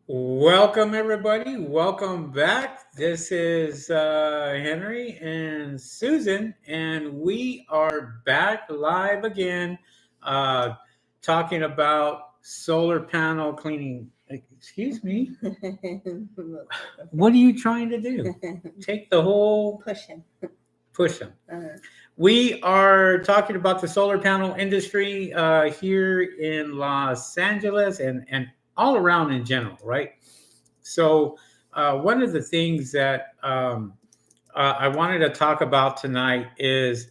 Welcome, everybody. Welcome back. This is Henry and Susan, and we are back live again uh, talking about solar panel cleaning. Excuse me. What are you trying to do? Take the whole Pushing. push them. We are talking about the solar panel industry here in Los Angeles and all around in general, right? So, one of the things that I wanted to talk about tonight is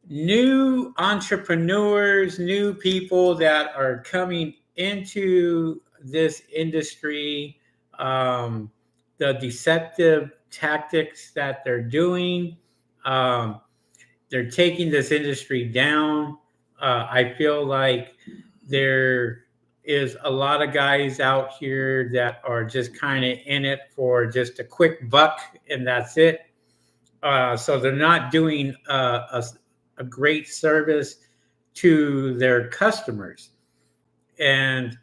new entrepreneurs, new people that are coming into this industry, um, the deceptive tactics that they're doing. Um, they're taking this industry down. I feel like there is a lot of guys out here that are just kind of in it for just a quick buck and that's it. So they're not doing a great service to their customers. And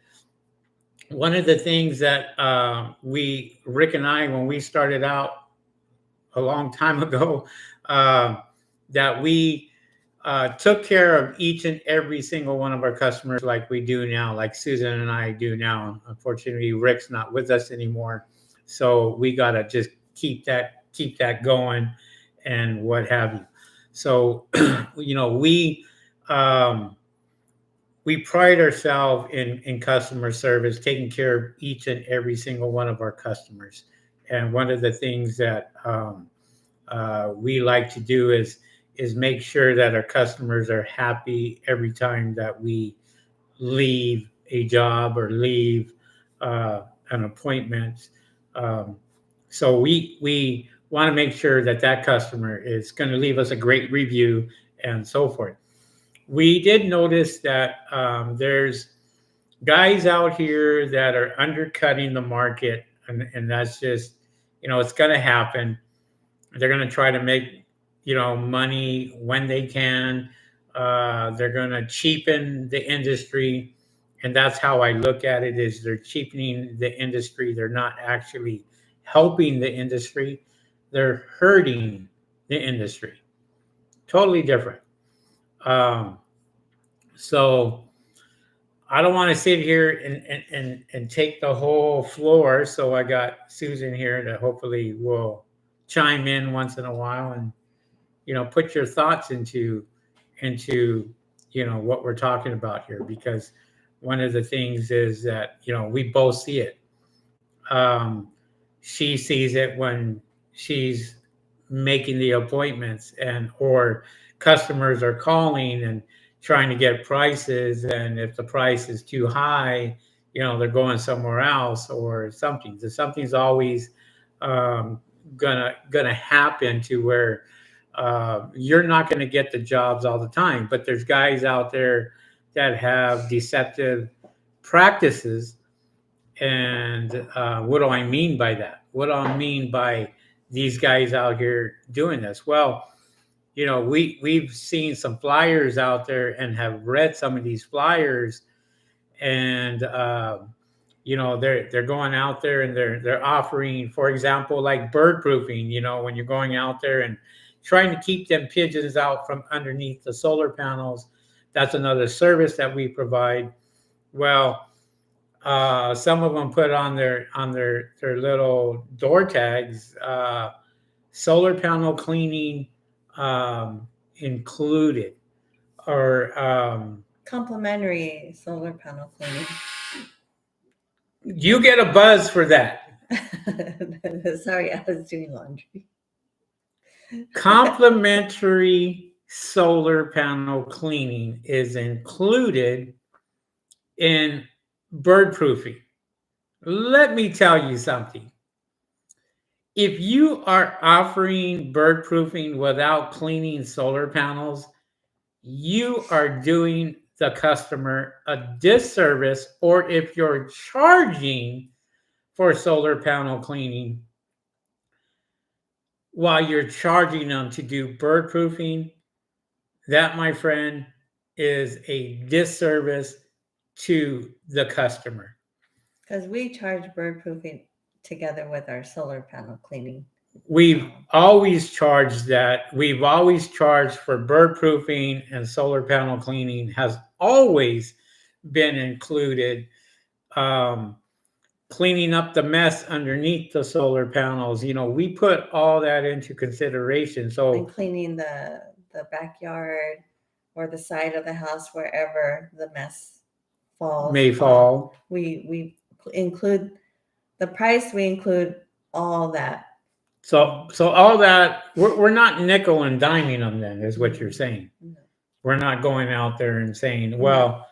one of the things that Rick and I, when we started out a long time ago, uh, that we took care of each and every single one of our customers like we do now, like Susan and I do now. Unfortunately, Rick's not with us anymore, so we got to just keep that going and what have you. So, you know, um, we pride ourselves in customer service, taking care of each and every single one of our customers. And one of the things that we like to do is make sure that our customers are happy every time that we leave a job or leave an appointment. Um, so we want to make sure that that customer is going to leave us a great review and so forth. We did notice that there's guys out here that are undercutting the market, and that's just, it's going to happen. They're going to try to make, money when they can. They're going to cheapen the industry, and that's how I look at it: is they're cheapening the industry. They're not actually helping the industry. They're hurting the industry. Totally different. Um, so I don't want to sit here and take the whole floor. So I got Susan here that hopefully will chime in once in a while and put your thoughts into what we're talking about here, because one of the things is that we both see it. um, she sees it when she's making the appointments, and or customers are calling and trying to get prices, and if the price is too high, they're going somewhere else or something. So something's always um, gonna happen to where you're not going to get the jobs all the time. But there's guys out there that have deceptive practices. And what do I mean by that? What do I mean by these guys out here doing this? Well, we've seen some flyers out there and have read some of these flyers, and they're going out there and they're offering, for example, like bird proofing. When you're going out there and trying to keep them pigeons out from underneath the solar panels, that's another service that we provide. Well, some of them put on their little door tags, solar panel cleaning included, or Complimentary solar panel cleaning. you get a buzz for that. Sorry, I was doing laundry. Complimentary solar panel cleaning is included in bird proofing. Let me tell you something. If you are offering bird proofing without cleaning solar panels, you are doing the customer a disservice. Or if you're charging for solar panel cleaning while you're charging them to do bird proofing, that, my friend, is a disservice to the customer. Because we charge bird proofing together with our solar panel cleaning. We've always charged that. We've always charged for bird proofing, and solar panel cleaning has always been included. Cleaning up the mess underneath the solar panels, we put all that into consideration. So And cleaning the backyard or the side of the house wherever the mess falls. may fall. We include the price. We include all that. So all that, we're not nickel and diming them then, is what you're saying. No. We're not going out there and saying, well,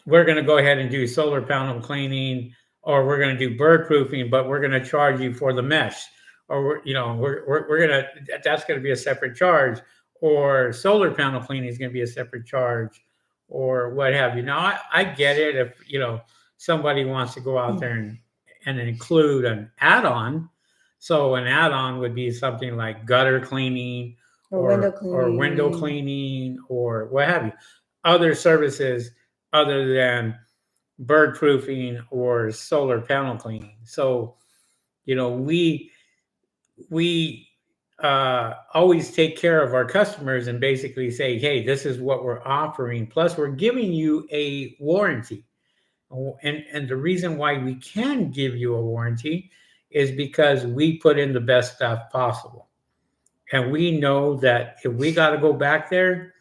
we're going to go ahead and do solar panel cleaning, or we're going to do bird proofing, but we're going to charge you for the mesh, or we're going to, that's going to be a separate charge, or solar panel cleaning is going to be a separate charge, or what have you. Now I get it if somebody wants to go out there and include an add-on. So an add-on would be something like gutter cleaning or window cleaning or what have you. Other services other than bird proofing or solar panel cleaning. So, we always take care of our customers and basically say, hey, this is what we're offering. Plus, we're giving you a warranty. And the reason why we can give you a warranty is because we put in the best stuff possible. And we know that if we got to go back there,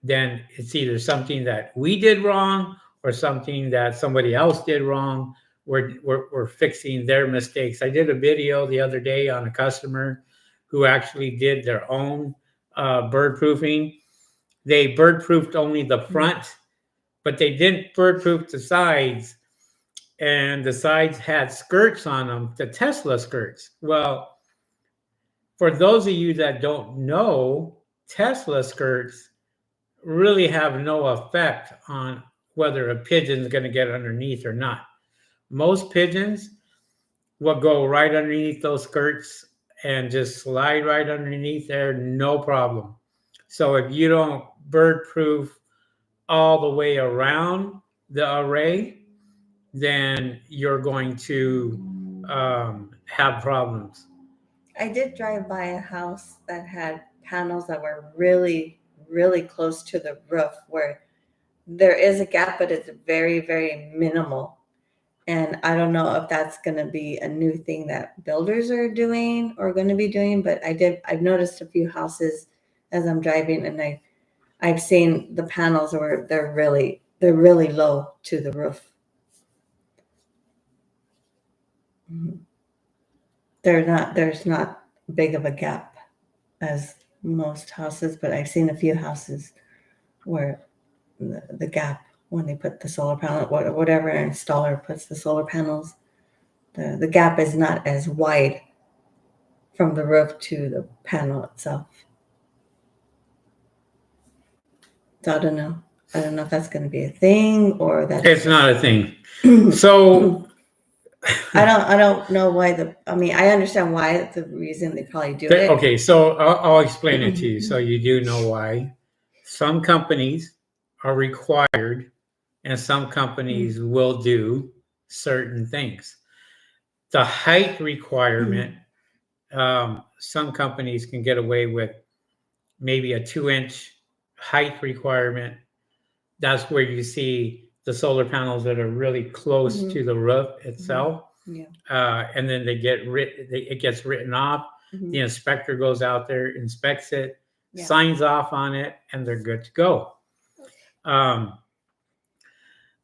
then it's either something that we did wrong or something that somebody else did wrong. We're fixing their mistakes. I did a video the other day on a customer who actually did their own bird proofing. They bird proofed only the front, but they didn't bird proof the sides. And the sides had skirts on them, the Tesla skirts. Well, for those of you that don't know, Tesla skirts really have no effect on whether a pigeon is going to get underneath or not. Most pigeons will go right underneath those skirts and just slide right underneath there, no problem. So if you don't bird proof all the way around the array, then you're going to have problems. I did drive by a house that had panels that were really, really close to the roof, where there is a gap, but it's very, very minimal. And I don't know if that's going to be a new thing that builders are doing or going to be doing, but I've noticed a few houses as I'm driving, and I've seen the panels where they're really low to the roof. There's not big of a gap as most houses, but I've seen a few houses where the gap, when they put the solar panel, whatever installer puts the solar panels, the gap is not as wide from the roof to the panel itself. So I don't know if that's going to be a thing or that it's not a thing. So I don't know why I understand why, the reason they probably do it. Okay, so I'll explain it to you so you do know why. Some companies are required and some companies will do certain things. The height requirement, some companies can get away with maybe a 2-inch height requirement. That's where you see the solar panels that are really close to the roof itself. Yeah. And then it gets written off. The inspector goes out there, inspects it, signs off on it, and they're good to go.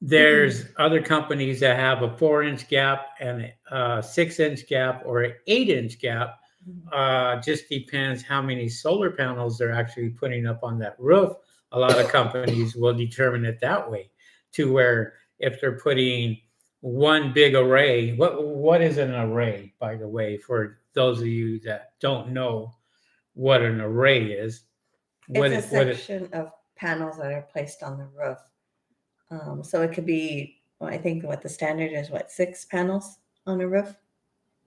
There's other companies that have a 4-inch gap and a 6-inch gap or an 8-inch gap. Just depends how many solar panels they're actually putting up on that roof. A lot of companies will determine it that way, to where if they're putting one big array, what is an array, by the way, for those of you that don't know what an array is? It's a section of panels that are placed on the roof. So it could be, I think what the standard is, 6 panels on a roof?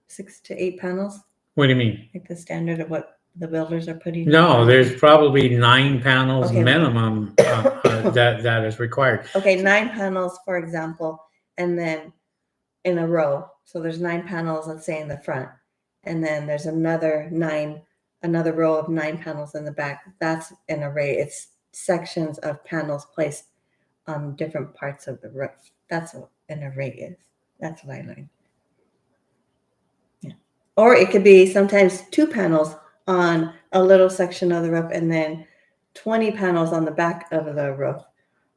6 to 8 panels? What do you mean? Like the standard of what the builders are putting? No, there's probably 9 panels minimum that is required. Okay, 9 panels, for example, and then in a row. So there's 9 panels, let's say, in the front, and then there's another row of 9 panels in the back. That's an array. It's sections of panels placed on different parts of the roof. That's what an array is. That's what I learned. Yeah. Or it could be sometimes 2 panels on a little section of the roof and then 20 panels on the back of the roof.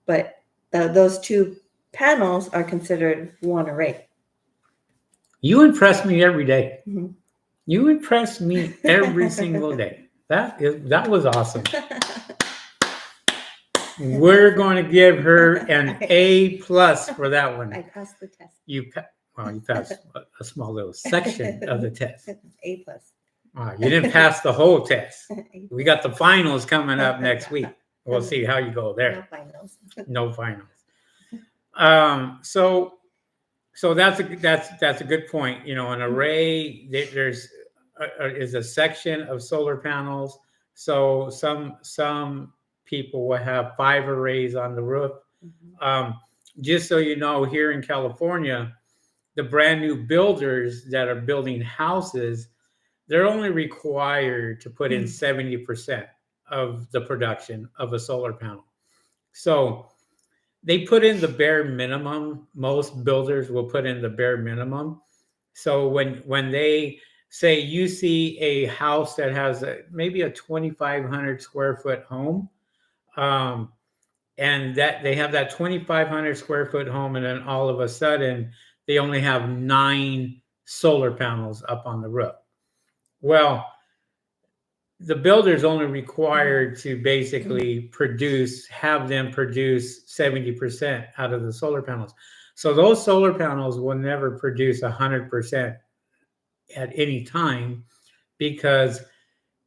But those 2 panels are considered one array. You impress me every day. Mhm. You impress me every single day. That was awesome. We're going to give her an A+ for that one. I passed the test. You passed a small little section of the test. A+. You didn't pass the whole test. We got the finals coming up next week. We'll see how you go there. No finals. No finals. So that's a good point. You know, an array, there's is a section of solar panels. So some people will have 5 arrays on the roof. Mm-hmm. Just so you know, here in California, the brand new builders that are building houses, they're only required to put in 70% of the production of a solar panel. So they put in the bare minimum. Most builders will put in the bare minimum. So when they say you see a house that has maybe a 2,500 square foot home, and that they have that 2,500 square foot home, and then all of a sudden they only have 9 solar panels up on the roof. Well, the builder's only required to basically have them produce 70% out of the solar panels. So those solar panels will never produce 100% at any time, because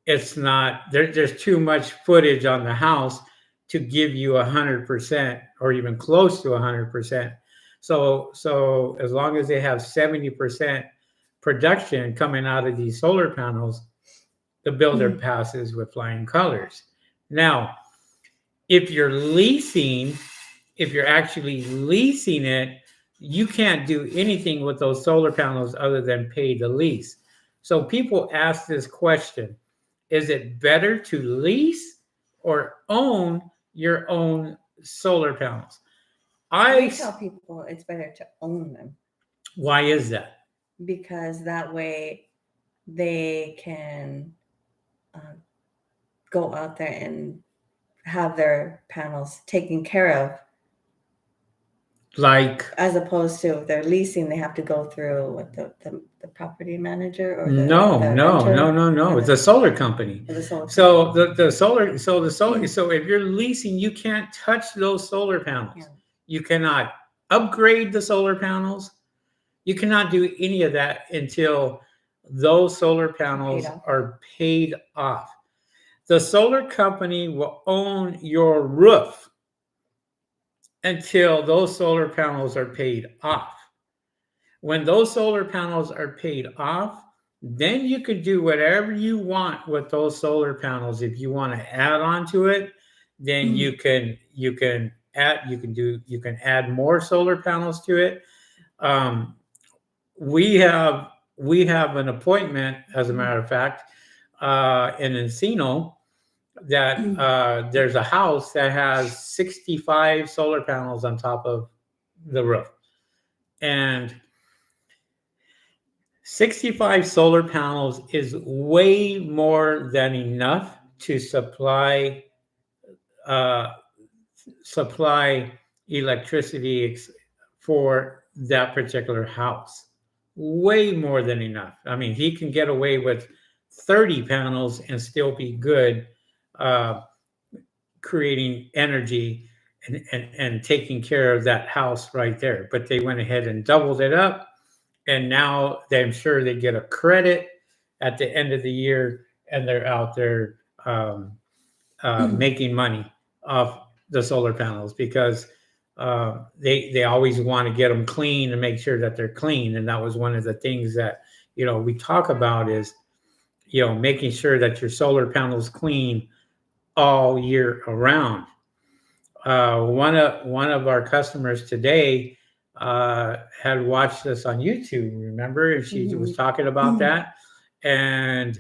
it's not, there's too much footage on the house to give you 100% or even close to 100%. So as long as they have 70% production coming out of these solar panels, the builder passes with flying colors. Now, if you're actually leasing it, you can't do anything with those solar panels other than pay the lease. So people ask this question: is it better to lease or own your own solar panels? I tell people it's better to own them. Why is that? Because that way they can go out there and have their panels taken care of. Like, as opposed to if they're leasing, they have to go through with the property manager or no. It's a solar company. So if you're leasing, you can't touch those solar panels. Yeah. You cannot upgrade the solar panels. You cannot do any of that until those solar panels are paid off. The solar company will own your roof until those solar panels are paid off. When those solar panels are paid off, then you can do whatever you want with those solar panels. If you want to add on to it, then you can add more solar panels to it. We have an appointment, as a matter of fact, in Encino, that there's a house that has 65 solar panels on top of the roof. And 65 solar panels is way more than enough to supply electricity for that particular house. Way more than enough. I mean, he can get away with 30 panels and still be good, creating energy and taking care of that house right there. But they went ahead and doubled it up, and now I'm sure they get a credit at the end of the year, and they're out there making money off the solar panels, because they always want to get them clean and make sure that they're clean. And that was one of the things that, we talk about is, making sure that your solar panels clean all year around. One of our customers today, had watched us on YouTube, remember? And she was talking about that. And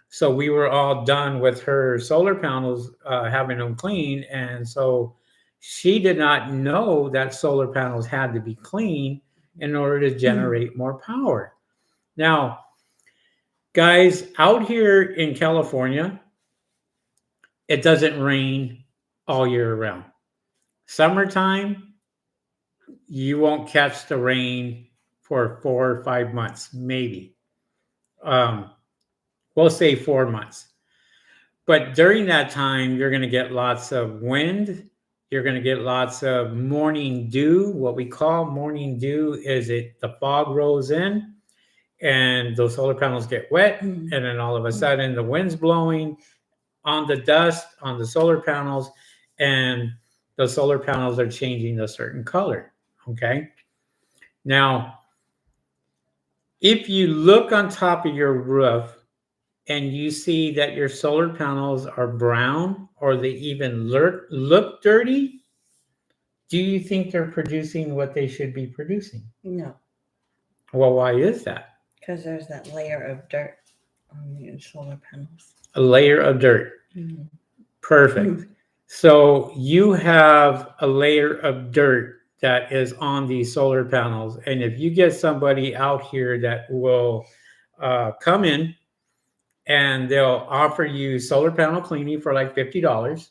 so we were all done with her solar panels, having them clean. And so she did not know that solar panels had to be clean in order to generate more power. Now, guys, out here in California, it doesn't rain all year round. Summertime, you won't catch the rain for 4 or 5 months, maybe. We'll say 4 months. But during that time, you're going to get lots of wind. You're going to get lots of morning dew. What we call morning dew is the fog rolls in and those solar panels get wet. And then all of a sudden the wind's blowing on the dust on the solar panels, and the solar panels are changing a certain color. Okay. Now, if you look on top of your roof and you see that your solar panels are brown or they even look dirty, do you think they're producing what they should be producing? No. Well, why is that? Because there's that layer of dirt on your solar panels. A layer of dirt. Perfect. So you have a layer of dirt that is on these solar panels. And if you get somebody out here that will come in and they'll offer you solar panel cleaning for like $50,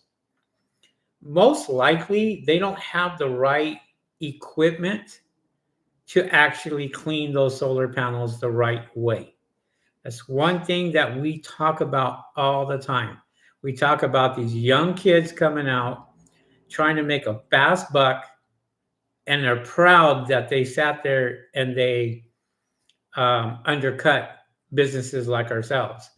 most likely they don't have the right equipment to actually clean those solar panels the right way. That's one thing that we talk about all the time. We talk about these young kids coming out trying to make a fast buck, and they're proud that they sat there and they undercut businesses like ourselves.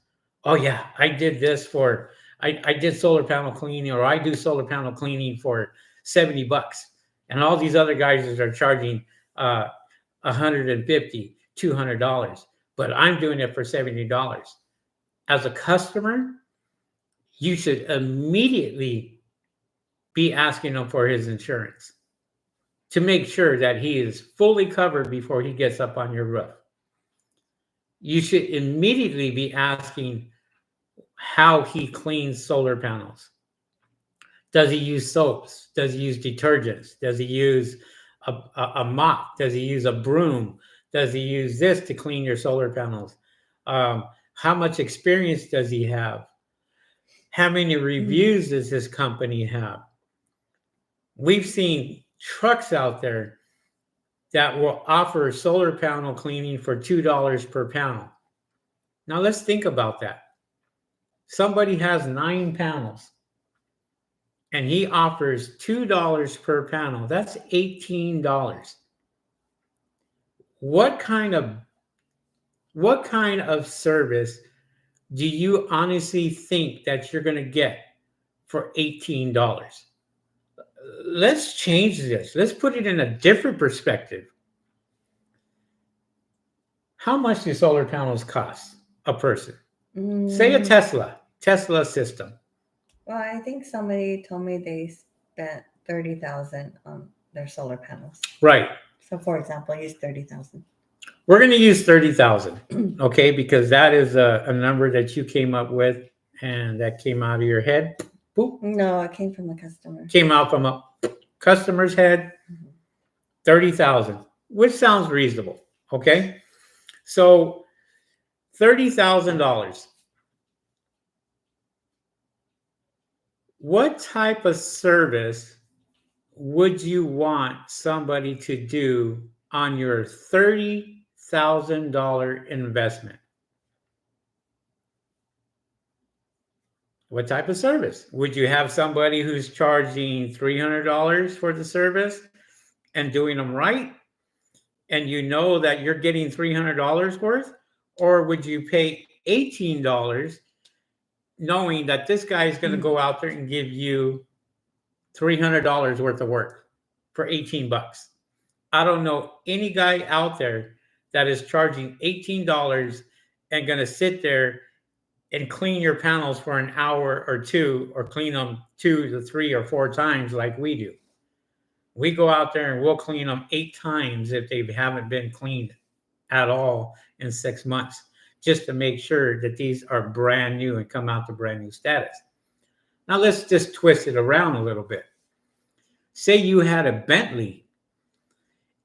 Oh yeah, I did this for, I did solar panel cleaning, or I do solar panel cleaning for $70. And all these other guys are charging $150, $200, but I'm doing it for $70. As a customer, you should immediately be asking him for his insurance to make sure that he is fully covered before he gets up on your roof. You should immediately be asking how he cleans solar panels. Does he use soaps? Does he use detergents? Does he use a mop? Does he use a broom? Does he use this to clean your solar panels? How much experience does he have? How many reviews does this company have? We've seen trucks out there that will offer solar panel cleaning for $2 per panel. Now let's think about that. Somebody has 9 panels and he offers $2 per panel. That's $18. What kind of service do you honestly think that you're going to get for $18? Let's change this. Let's put it in a different perspective. How much do solar panels cost a person? Say a Tesla system. Well, I think somebody told me they spent $30,000 on their solar panels. Right. So, for example, use $30,000. We're going to use $30,000, okay? Because that is a number that you came up with, and that came out of your head. Boop. No, it came from the customer. Came out from a customer's head. 30,000, which sounds reasonable, okay? So $30,000. What type of service would you want somebody to do on your $30,000 investment? What type of service? Would you have somebody who's charging $300 for the service and doing them right, and you know that you're getting $300 worth? Or would you pay $18 knowing that this guy is going to go out there and give you $300 worth of work for $18? I don't know any guy out there that is charging $18 and going to sit there and clean your panels for an hour or two, or clean them 2 to 3 or 4 times like we do. We go out there and we'll clean them 8 times if they haven't been cleaned at all in 6 months, just to make sure that these are brand new and come out to brand new status. Now let's just twist it around a little bit. Say you had a Bentley,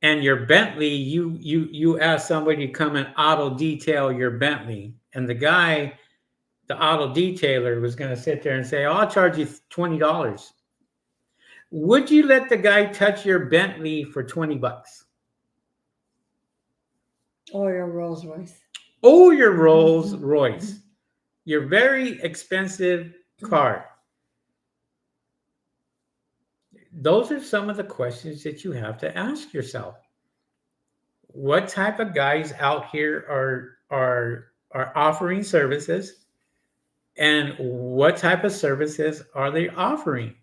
and your Bentley, you ask somebody to come and auto detail your Bentley, and the guy, the auto detailer, was going to sit there and say, "Oh, I'll charge you $20." Would you let the guy touch your Bentley for $20? Or your Rolls Royce. Oh, your Rolls Royce, your very expensive car. Those are some of the questions that you have to ask yourself. What type of guys out here are offering services, and what type of services are they offering?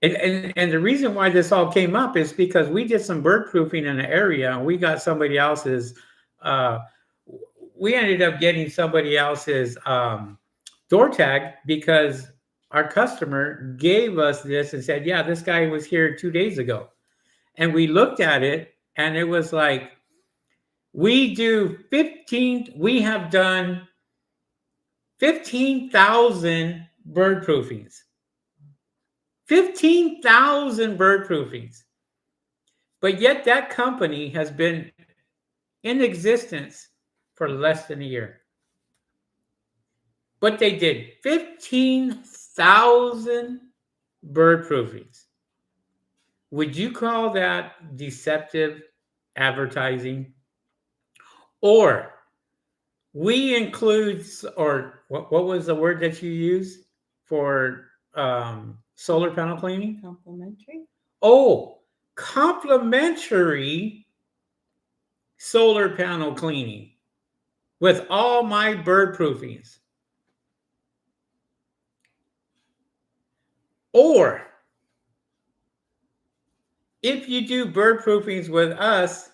And the reason why this all came up is because we did some bird proofing in an area, and we got somebody else's. Uh, we ended up getting somebody else's door tag because our customer gave us this and said, "Yeah, this guy was here 2 days ago," and we looked at it, and it was like, we have done 15,000 bird proofings. 15,000 bird proofings. But yet that company has been in existence for less than a year. But they did 15,000 bird proofings. Would you call that deceptive advertising? Or we include, or what was the word that you used for solar panel cleaning? Complimentary. Oh, complimentary solar panel cleaning with all my bird proofings. Or if you do bird proofings with us,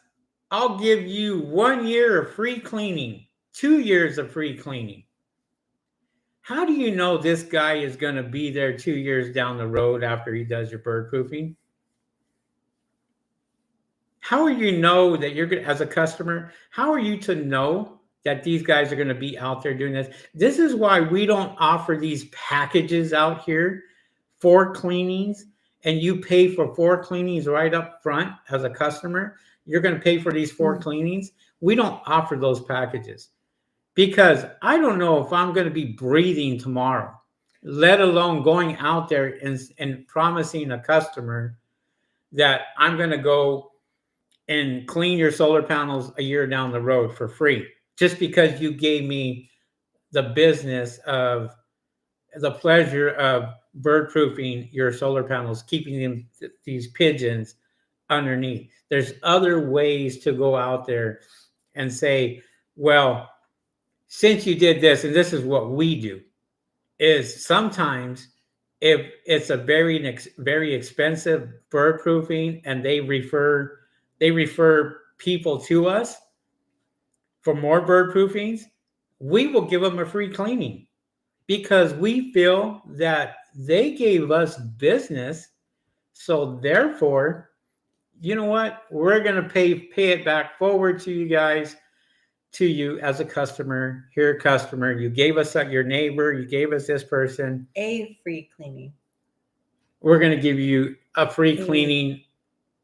I'll give you 1 year of free cleaning, 2 years of free cleaning. How do you know this guy is going to be there 2 years down the road after he does your bird proofing? How are you know that you're going, as a customer, how are you to know that these guys are going to be out there doing this? This is why we don't offer these packages out here for cleanings, and you pay for 4 cleanings right up front as a customer. You're going to pay for these 4 cleanings. We don't offer those packages because I don't know if I'm going to be breathing tomorrow, let alone going out there and promising a customer that I'm going to go and clean your solar panels a year down the road for free, just because you gave me the business of the pleasure of bird proofing your solar panels, keeping them, these pigeons underneath. There's other ways to go out there and say, well, since you did this, and this is what we do, is sometimes if it's a very expensive bird proofing and they refer people to us for more bird proofings, we will give them a free cleaning because we feel that they gave us business. So therefore, you know what? We're going to pay it back forward to you guys, to you as a customer. Here, customer, you gave us your neighbor, you gave us this person a free cleaning. We're going to give you a free cleaning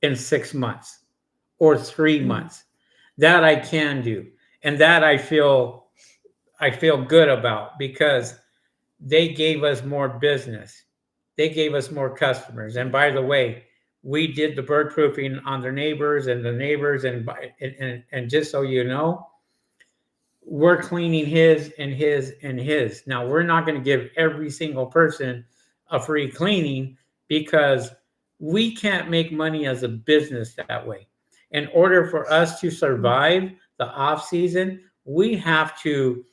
in 6 months or 3 months. That I can do, and that I feel good about because they gave us more business. They gave us more customers. And by the way, we did the bird proofing on their neighbors and the neighbors, and just so you know, we're cleaning his and his and his. Now, we're not going to give every single person a free cleaning because we can't make money as a business that way. In order for us to survive the off season, we have to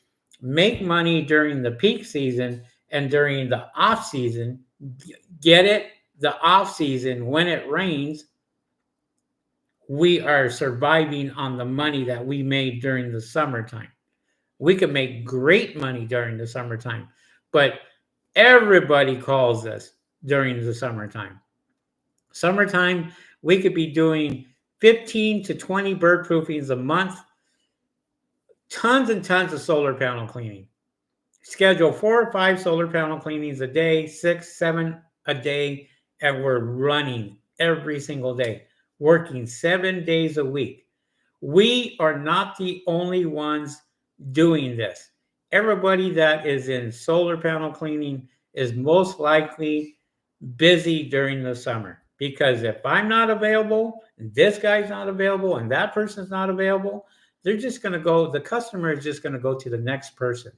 make money during the peak season, and during the off season, get it? The off season, when it rains, we are surviving on the money that we made during the summertime. We could make great money during the summertime, but everybody calls us during the summertime. Summertime, we could be doing 15 to 20 bird proofings a month, tons and tons of solar panel cleaning. Schedule 4 or 5 solar panel cleanings a day, 6, 7 a day, and we're running every single day, working 7 days a week. We are not the only ones doing this. Everybody that is in solar panel cleaning is most likely busy during the summer, because if I'm not available, and this guy's not available, and that person's not available, they're just going to go, the customer is just going to go to the next person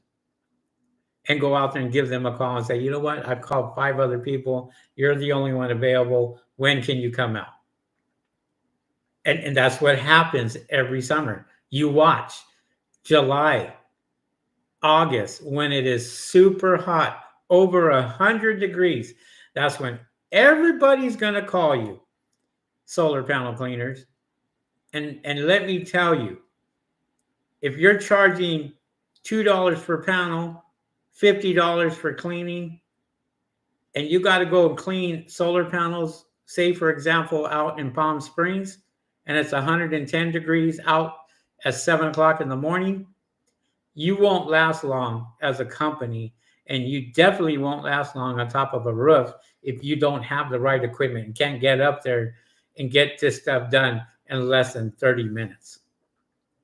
and go out there and give them a call and say, you know what, I've called 5 other people. You're the only one available. When can you come out? And that's what happens every summer. You watch July, August, when it is super hot, over 100 degrees. That's when everybody's going to call you, solar panel cleaners. And let me tell you, if you're charging $2 per panel, $50 for cleaning, and you got to go clean solar panels, say, for example, out in Palm Springs, and it's 110 degrees out at 7 o'clock in the morning, you won't last long as a company, and you definitely won't last long on top of a roof if you don't have the right equipment and can't get up there and get this stuff done in less than 30 minutes.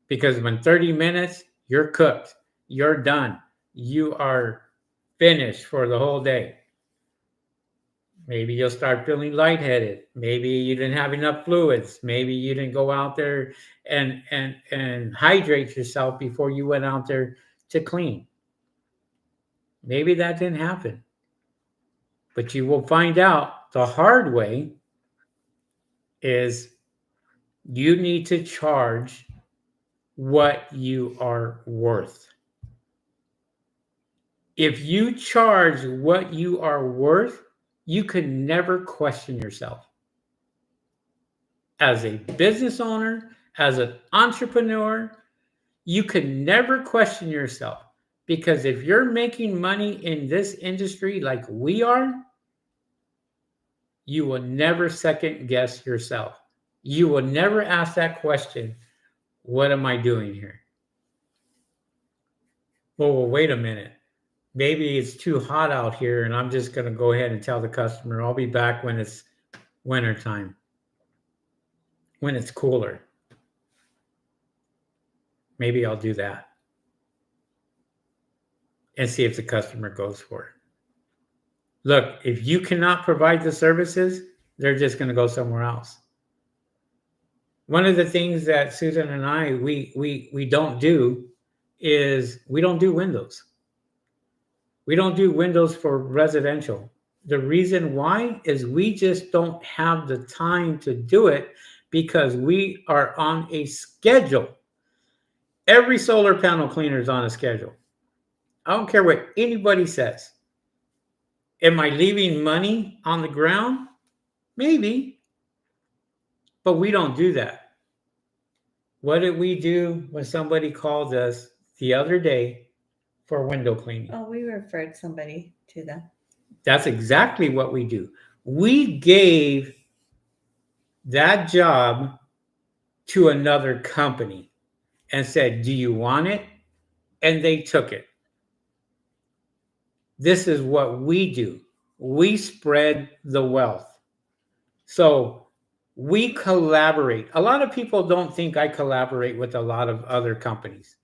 Because when 30 minutes, you're cooked, you're done, you are finished for the whole day. Maybe you'll start feeling lightheaded. Maybe you didn't have enough fluids. Maybe you didn't go out there and hydrate yourself before you went out there to clean. Maybe that didn't happen. But you will find out the hard way is you need to charge what you are worth. If you charge what you are worth, you could never question yourself. As a business owner, as an entrepreneur, you could never question yourself, because if you're making money in this industry like we are, you will never second guess yourself. You will never ask that question, what am I doing here? Well, wait a minute. Maybe it's too hot out here and I'm just going to go ahead and tell the customer I'll be back when it's wintertime, when it's cooler. Maybe I'll do that and see if the customer goes for it. Look, if you cannot provide the services, they're just going to go somewhere else. One of the things that Susan and I, we don't do is we don't do windows. We don't do windows for residential. The reason why is we just don't have the time to do it, because we are on a schedule. Every solar panel cleaner is on a schedule. I don't care what anybody says. Am I leaving money on the ground? Maybe. But we don't do that. What did we do when somebody called us the other day for window cleaning? Oh, we referred somebody to them. That's exactly what we do. We gave that job to another company and said, do you want it? And they took it. This is what we do. We spread the wealth. So we collaborate. A lot of people don't think I collaborate with a lot of other companies,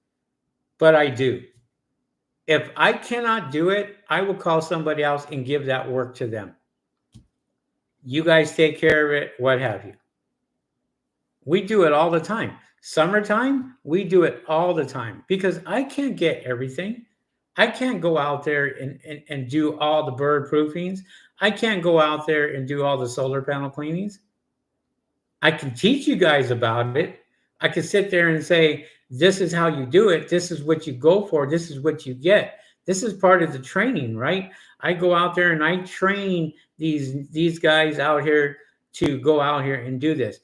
but I do. If I cannot do it, I will call somebody else and give that work to them. You guys take care of it, what have you. We do it all the time. Summertime, we do it all the time, because I can't get everything. I can't go out there and do all the bird proofings. I can't go out there and do all the solar panel cleanings. I can teach you guys about it. I can sit there and say, this is how you do it. This is what you go for. This is what you get. This is part of the training, right? I go out there and I train these guys out here to go out here and do this.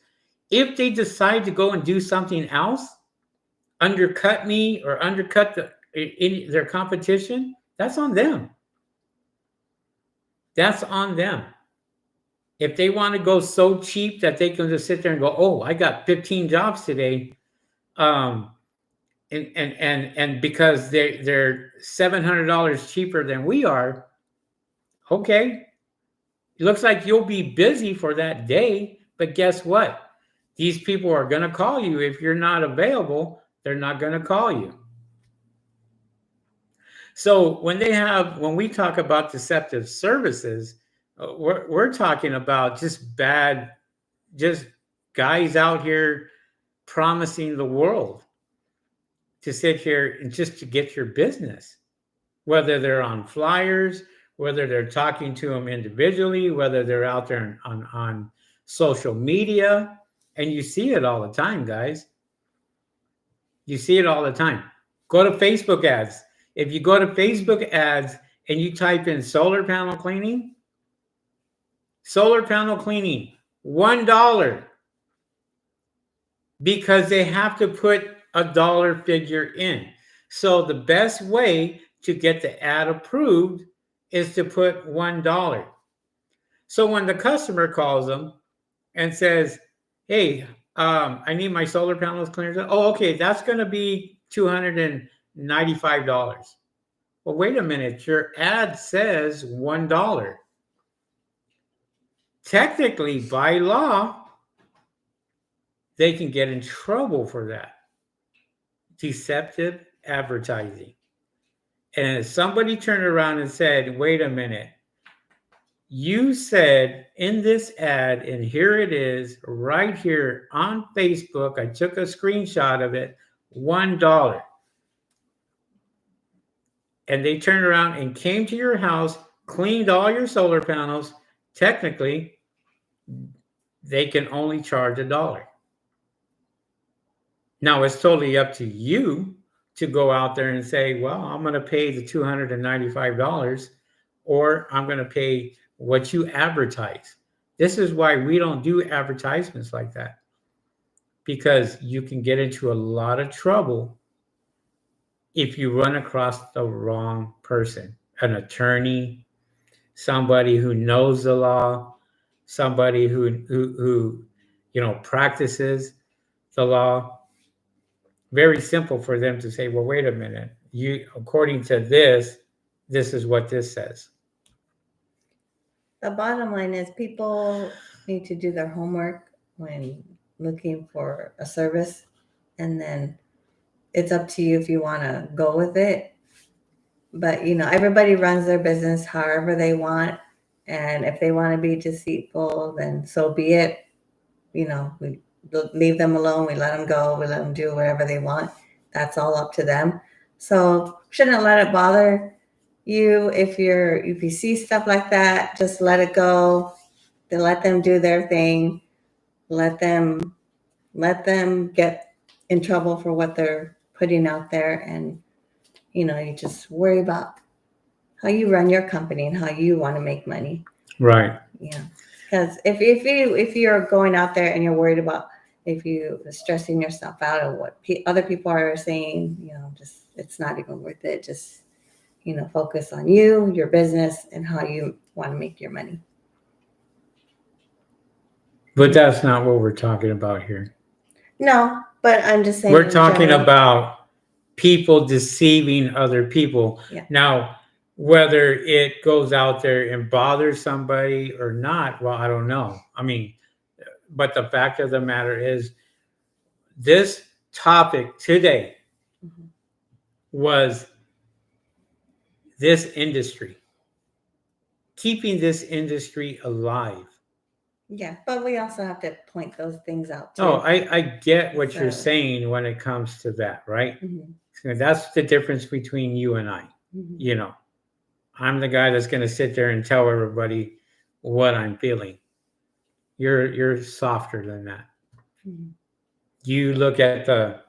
If they decide to go and do something else, undercut me or undercut their competition, that's on them. That's on them. If they want to go so cheap that they can just sit there and go, oh, I got 15 jobs today, um, and because they're $700 cheaper than we are, okay, it looks like you'll be busy for that day, but guess what? These people are going to call you. If you're not available, they're not going to call you. So when we talk about deceptive services, we're talking about just guys out here promising the world to sit here and just to get your business, whether they're on flyers, whether they're talking to them individually, whether they're out there on social media. And you see it all the time, guys. You see it all the time. Go to Facebook ads. If you go to Facebook ads and you type in solar panel cleaning, $1, because they have to put a dollar figure in. So the best way to get the ad approved is to put $1. So when the customer calls them and says, hey, I need my solar panels cleaned. Oh, okay, that's going to be $295. Well, wait a minute. Your ad says $1. Technically, by law, they can get in trouble for that. Deceptive advertising. And if somebody turned around and said, wait a minute, you said in this ad, and here it is right here on Facebook, I took a screenshot of it, $1. And they turned around and came to your house, cleaned all your solar panels. Technically, they can only charge $1. Now, it's totally up to you to go out there and say, well, I'm going to pay the $295, or I'm going to pay what you advertise. This is why we don't do advertisements like that, because you can get into a lot of trouble if you run across the wrong person, an attorney, somebody who knows the law, somebody who practices the law. Very simple for them to say, well, wait a minute, according to this is what this says. The bottom line is people need to do their homework when looking for a service, and then it's up to you if you want to go with it. But everybody runs their business however they want, and if they want to be deceitful, then so be it. We leave them alone. We let them go. We let them do whatever they want. That's all up to them. So shouldn't let it bother you. If you see stuff like that, just let it go. Then let them do their thing. Let them get in trouble for what they're putting out there, and you just worry about how you run your company and how you want to make money. Right. Yeah. Because if you're going out there and you're worried about, if you stressing yourself out of what other people are saying, just it's not even worth it. Just focus on you, your business, and how you want to make your money. But that's not what we're talking about here. No, but I'm just saying. We're talking about people deceiving other people. Yeah. Now, whether it goes out there and bothers somebody or not, well, I don't know. I mean, but the fact of the matter is, this topic today was this industry, keeping this industry alive. Yeah, but we also have to point those things out too. Oh, I get what you're saying when it comes to that, right? Mm-hmm. So that's the difference between you and I. Mm-hmm. I'm the guy that's going to sit there and tell everybody what I'm feeling. You're softer than that. Mm-hmm. You look at the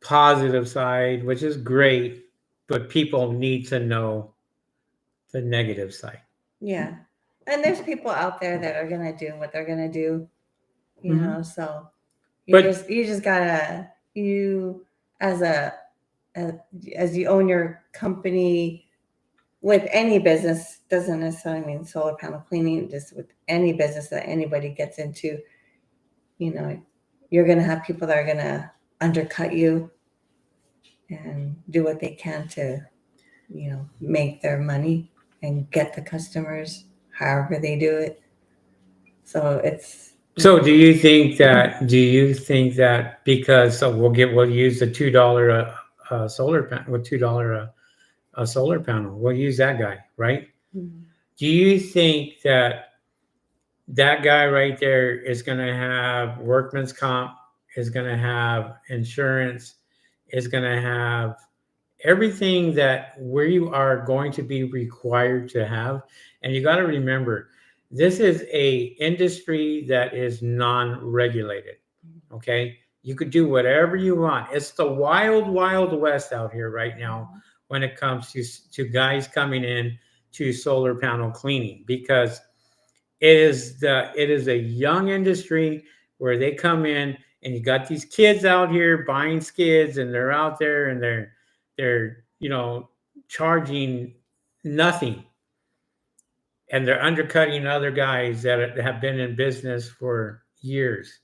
positive side, which is great, but people need to know the negative side. Yeah. And there's people out there that are going to do what they're going to do, so you just gotta, as you own your company, with any business, doesn't necessarily mean solar panel cleaning, just with any business that anybody gets into, you're going to have people that are going to undercut you and do what they can to, make their money and get the customers however they do it. So So do you think that because we'll use the $2 solar panel with $2 a solar panel, we'll use that guy, right? mm-hmm. Do you think that guy right there is going to have workman's comp, is going to have insurance, is going to have everything that we are going to be required to have? And you got to remember, this is a industry that is non-regulated. Okay, you could do whatever you want. It's the wild, wild west out here right now when it comes to guys coming in to solar panel cleaning, because it is a young industry where they come in and you got these kids out here buying skids, and they're out there and they're charging nothing, and they're undercutting other guys that have been in business for years.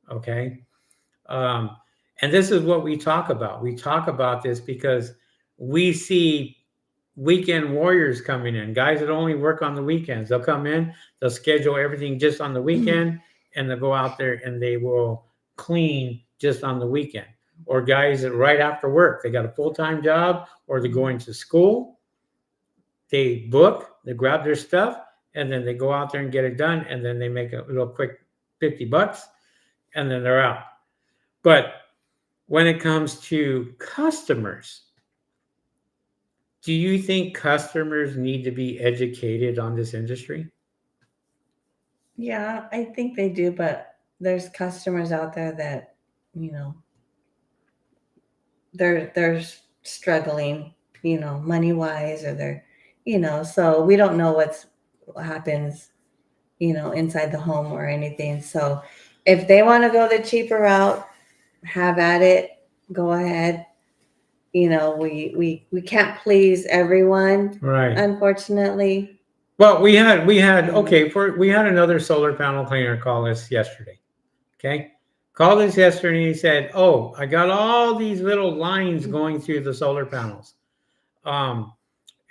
Okay. And this is what we talk about. We talk about this because we see weekend warriors coming in, guys that only work on the weekends. They'll come in, they'll schedule everything just on the weekend, and they'll go out there and they will clean just on the weekend. Or guys that right after work, they got a full-time job, or they're going to school, they book, they grab their stuff, and then they go out there and get it done, and then they make a little quick $50, and then they're out. But when it comes to customers, do you think customers need to be educated on this industry? Yeah, I think they do, but there's customers out there that, they're struggling, money wise, or so we don't know what happens, inside the home or anything. So if they want to go the cheaper route, have at it, go ahead. We can't please everyone, Right. unfortunately. Well, we had another solar panel cleaner call us yesterday. Okay. Called us yesterday and he said, "Oh, I got all these little lines going through the solar panels.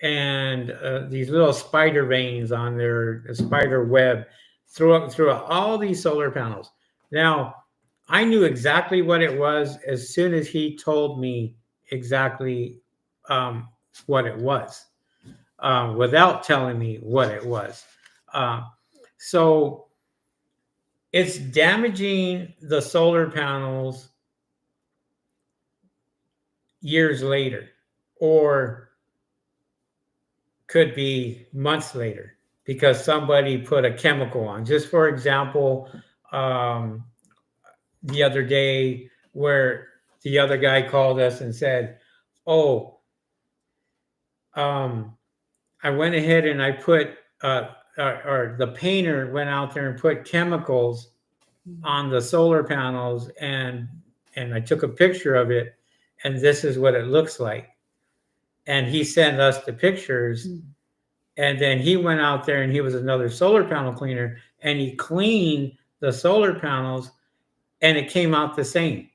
And these little spider veins on their spider web through all these solar panels." Now, I knew exactly what it was as soon as he told me exactly what it was, without telling me what it was. So it's damaging the solar panels years later, or could be months later, because somebody put a chemical on. Just for example, the other day where the other guy called us and said, "Oh, I went ahead and I put, or the painter went out there and put chemicals on the solar panels, and I took a picture of it, and this is what it looks like." And he sent us the pictures. And then he went out there and he was another solar panel cleaner, and he cleaned the solar panels and it came out the same.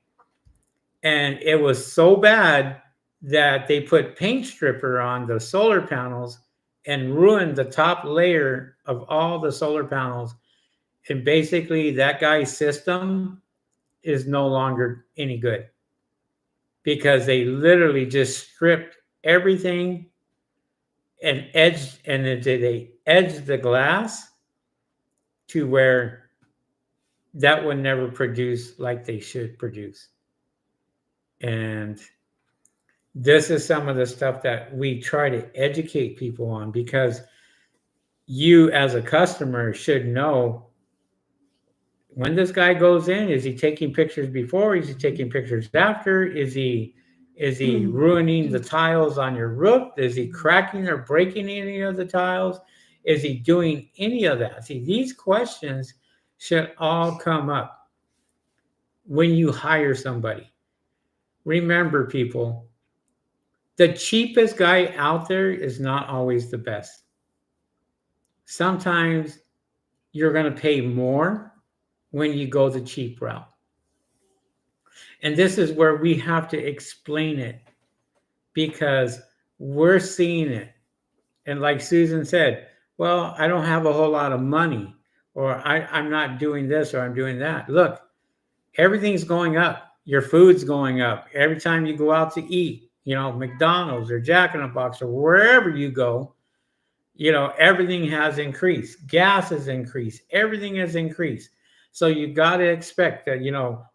And it was so bad that they put paint stripper on the solar panels and ruined the top layer of all the solar panels. And basically that guy's system is no longer any good, because they literally just stripped everything and they edged the glass to where that would never produce like they should produce. And this is some of the stuff that we try to educate people on, because you as a customer should know, when this guy goes in, is he taking pictures before? Is he taking pictures after? Is he ruining the tiles on your roof? Is he cracking or breaking any of the tiles? Is he doing any of that? See, these questions should all come up when you hire somebody. Remember, people, The cheapest guy out there is not always the best. Sometimes you're going to pay more when you go the cheap route. And this is where we have to explain it because we're seeing it. And like Susan said, well, I don't have a whole lot of money, or I'm not doing this, or I'm doing that. Look, everything's going up. Your food's going up. Every time you go out to eat, McDonald's or Jack in the Box or wherever you go, everything has increased. Gas has increased. Everything has increased. So you got to expect that,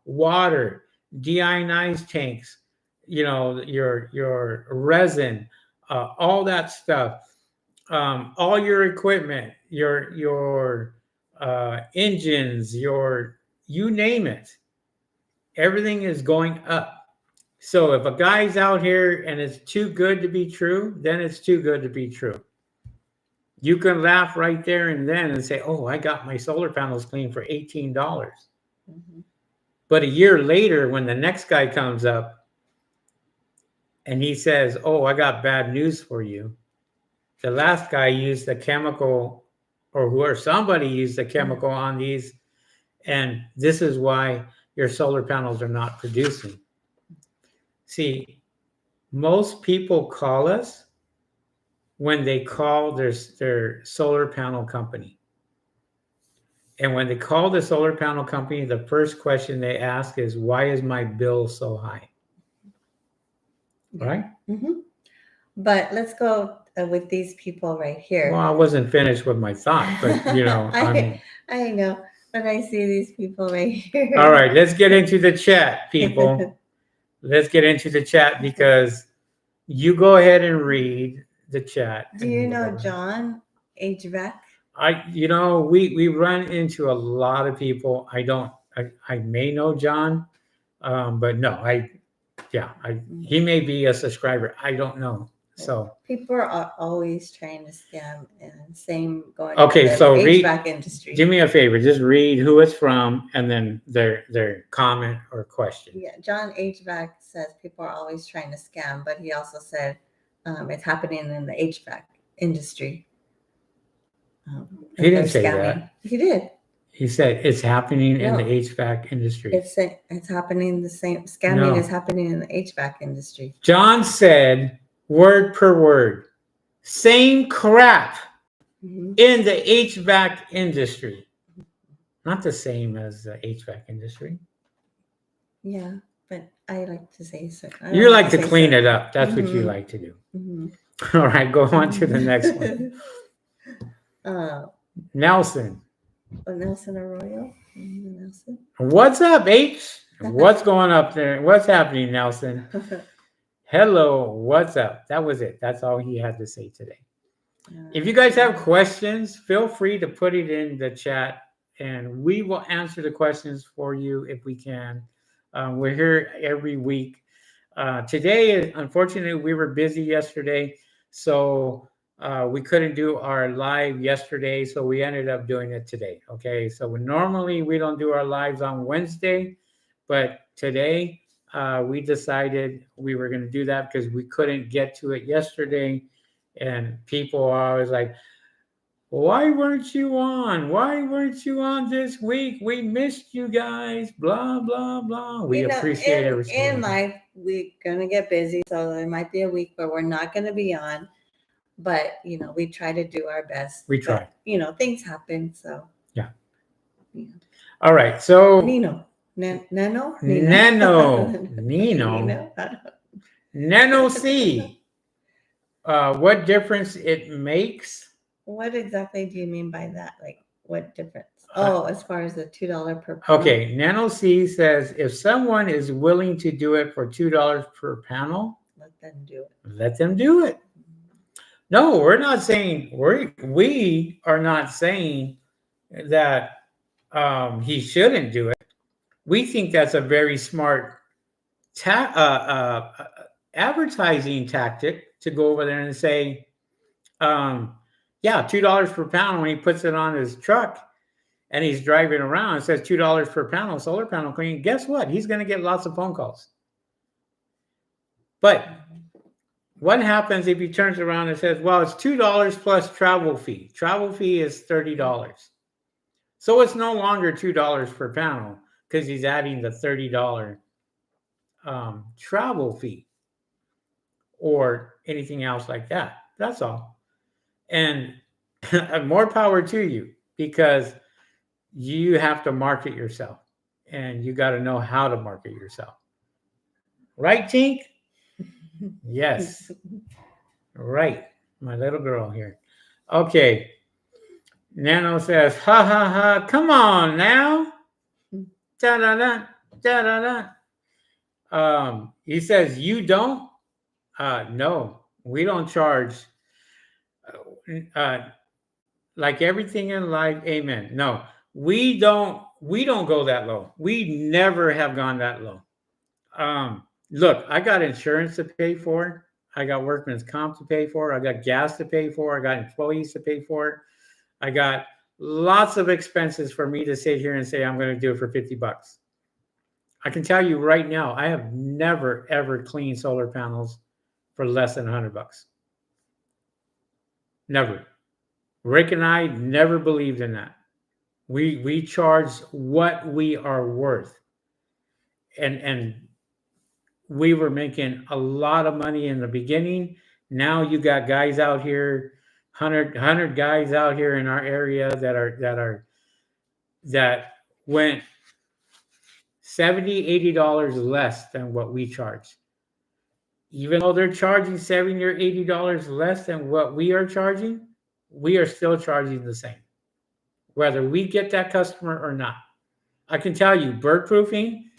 water, deionized tanks, your resin, all that stuff, all your equipment, your engines, you name it, everything is going up. So if a guy's out here and it's too good to be true, then it's too good to be true. You can laugh right there and then and say, oh, I got my solar panels cleaned for $18. Mm-hmm. But a year later, when the next guy comes up and he says, oh, I got bad news for you. The last guy used the chemical, or somebody used the chemical on these, and this is why your solar panels are not producing. See, most people call us when they call their solar panel company. And when they call the solar panel company, the first question they ask is, why is my bill so high? Right? Mm-hmm. But let's go with these people right here. Well, I wasn't finished with my thought, but I know, but I see these people right here. All right, let's get into the chat, people. Let's get into the chat because you go ahead and read the chat. Do you know John HVAC? We run into a lot of people. I may know John, but no, he may be a subscriber. I don't know. So people are always trying to scam, and same going. Okay, so HVAC industry. Do me a favor, just read who it's from and then their comment or question. Yeah, John HVAC says people are always trying to scam, but he also said it's happening in the HVAC industry. He didn't say scamming. That. He did. He said it's happening in the HVAC industry. It's happening the same. Scamming is happening in the HVAC industry. John said, word per word, same crap in the HVAC industry. Not the same as the HVAC industry. Yeah, but I like to say so. You like to clean it up. That's what you like to do. Mm-hmm. All right, go on to the next one. Nelson. Nelson Arroyo. Nelson. What's up, H? What's going up there? What's happening, Nelson? Hello, what's up? That was it. That's all he had to say today. If you guys have questions, feel free to put it in the chat and we will answer the questions for you if we can. We're here every week. Today, unfortunately, we were busy yesterday, so we couldn't do our live yesterday, so we ended up doing it today. Okay, so normally we don't do our lives on Wednesday, but today we decided we were going to do that because we couldn't get to it yesterday, and people are always like, why weren't you on? Why weren't you on this week? We missed you guys, blah, blah, blah. We appreciate everything. In life, we're going to get busy, so there might be a week where we're not going to be on. But, we try to do our best. We try. But, things happen, so. Yeah. All right, so. Nino. Nano C. What difference it makes? What exactly do you mean by that? Like, what difference? As far as the $2 per panel. Okay, Nano C says if someone is willing to do it for $2 per panel, let them do it. Let them do it. No, we're not saying we are not saying that he shouldn't do it. We think that's a very smart advertising tactic to go over there and say, $2 per panel when he puts it on his truck and he's driving around. It says $2 per panel, solar panel cleaning. Guess what? He's going to get lots of phone calls. But what happens if he turns around and says, well, it's $2 plus travel fee. Travel fee is $30. So it's no longer $2 per panel because he's adding the $30 travel fee or anything else like that. That's all. And more power to you because you have to market yourself and you got to know how to market yourself. Right, Tink? Yes. Right. My little girl here. Okay. Nano says, ha ha ha, come on now. Da da da, da da da. He says, you don't? No, we don't charge. Uh, like everything in life, amen. No, we don't go that low. We never have gone that low. Look, I got insurance to pay for. I got workman's comp to pay for. I got gas to pay for. I got employees to pay for. I got lots of expenses for me to sit here and say I'm going to do it for $50. I can tell you right now, I have never ever cleaned solar panels for less than $100. Never. Rick and I never believed in that. We charge what we are worth, and we were making a lot of money in the beginning. Now you got guys out here, 100 guys out here in our area that went $70, $80 less than what we charge. Even though they're charging $70 or $80 less than what we are charging, we are still charging the same, whether we get that customer or not. I can tell you, bird proofing,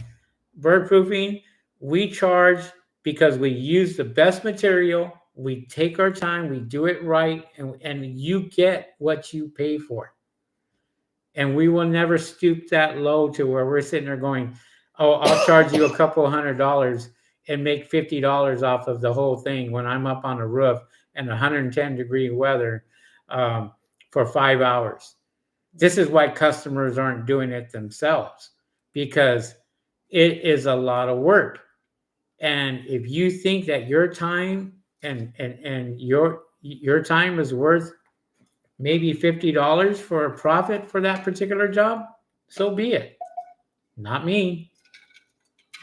we charge because we use the best material, we take our time, we do it right, and you get what you pay for. And we will never stoop that low to where we're sitting there going, oh, I'll charge you a couple $100 and make $50 off of the whole thing when I'm up on a roof in 110-degree weather for 5 hours. This is why customers aren't doing it themselves, because it is a lot of work. And if you think that your time and your time is worth maybe $50 for a profit for that particular job, so be it. Not me.